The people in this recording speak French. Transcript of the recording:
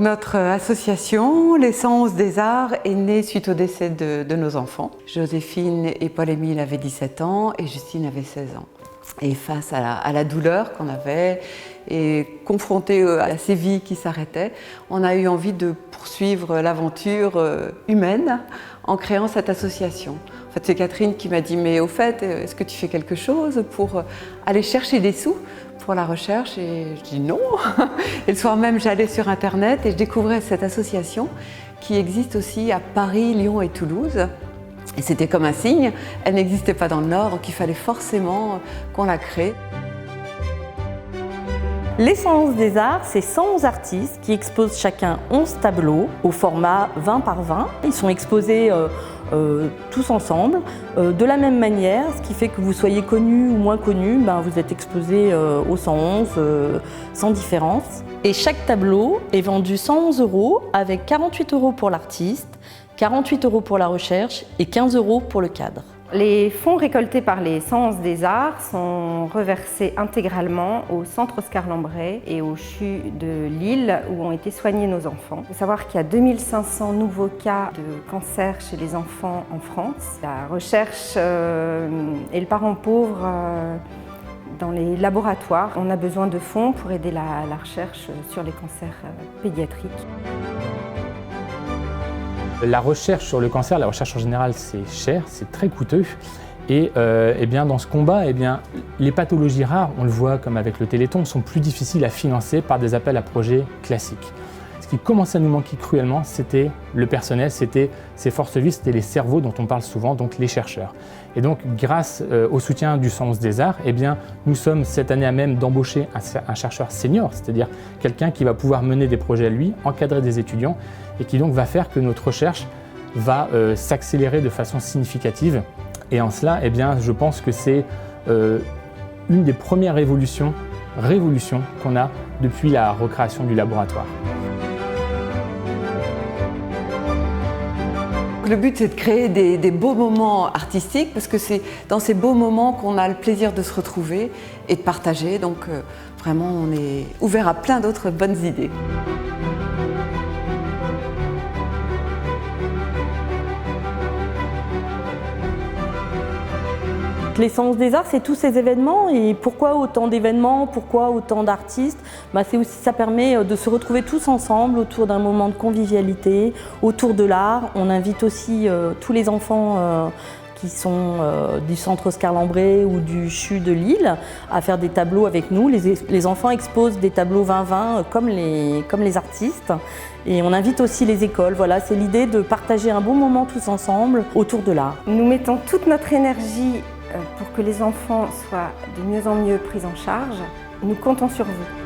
notre association, Les 111 des Arts, est née suite au décès de nos enfants. Joséphine et Paul-Émile avaient 17 ans et Justine avait 16 ans. Et face à la douleur qu'on avait et confrontés à ces vies qui s'arrêtaient, on a eu envie de poursuivre l'aventure humaine en créant cette association. En fait, c'est Catherine qui m'a dit « mais au fait, est-ce que tu fais quelque chose pour aller chercher des sous pour la recherche ?» Et je dis « non !» Et le soir même, j'allais sur Internet et je découvrais cette association qui existe aussi à Paris, Lyon et Toulouse. Et c'était comme un signe, elle n'existait pas dans le Nord, donc il fallait forcément qu'on la crée. Les 111 des Arts, c'est 111 artistes qui exposent chacun 11 tableaux au format 20 par 20. Ils sont exposés tous ensemble, de la même manière, ce qui fait que vous soyez connu ou moins connu, vous êtes exposés aux 111 sans différence. Et chaque tableau est vendu 111 € avec 48 € pour l'artiste, 48 € pour la recherche et 15 € pour le cadre. Les fonds récoltés par les 111 des Arts sont reversés intégralement au Centre Oscar Lambret et au CHU de Lille où ont été soignés nos enfants. Il faut savoir qu'il y a 2500 nouveaux cas de cancer chez les enfants en France. La recherche et le parent pauvre dans les laboratoires, on a besoin de fonds pour aider la recherche sur les cancers pédiatriques. La recherche sur le cancer, la recherche en général, c'est cher, c'est très coûteux. Et dans ce combat, les pathologies rares, on le voit comme avec le Téléthon, sont plus difficiles à financer par des appels à projets classiques. Ce qui commençait à nous manquer cruellement, c'était le personnel, c'était ces forces vives, c'était les cerveaux dont on parle souvent, donc les chercheurs. Et donc, grâce au soutien du 111 des Arts, nous sommes cette année à même d'embaucher un chercheur senior, c'est-à-dire quelqu'un qui va pouvoir mener des projets à lui, encadrer des étudiants, et qui donc va faire que notre recherche va s'accélérer de façon significative. Et en cela, je pense que c'est une des premières révolutions qu'on a depuis la recréation du laboratoire. Le but, c'est de créer des beaux moments artistiques parce que c'est dans ces beaux moments qu'on a le plaisir de se retrouver et de partager. Donc vraiment, on est ouvert à plein d'autres bonnes idées. Les 111 des Arts, c'est tous ces événements. Et pourquoi autant d'événements? Pourquoi autant d'artistes? C'est aussi, ça permet de se retrouver tous ensemble autour d'un moment de convivialité, autour de l'art. On invite aussi tous les enfants qui sont du Centre Oscar Lambret ou du CHU de Lille à faire des tableaux avec nous. Les enfants exposent des tableaux 20-20 comme les artistes. Et on invite aussi les écoles. Voilà, c'est l'idée de partager un bon moment tous ensemble autour de l'art. Nous mettons toute notre énergie pour que les enfants soient de mieux en mieux pris en charge. Nous comptons sur vous.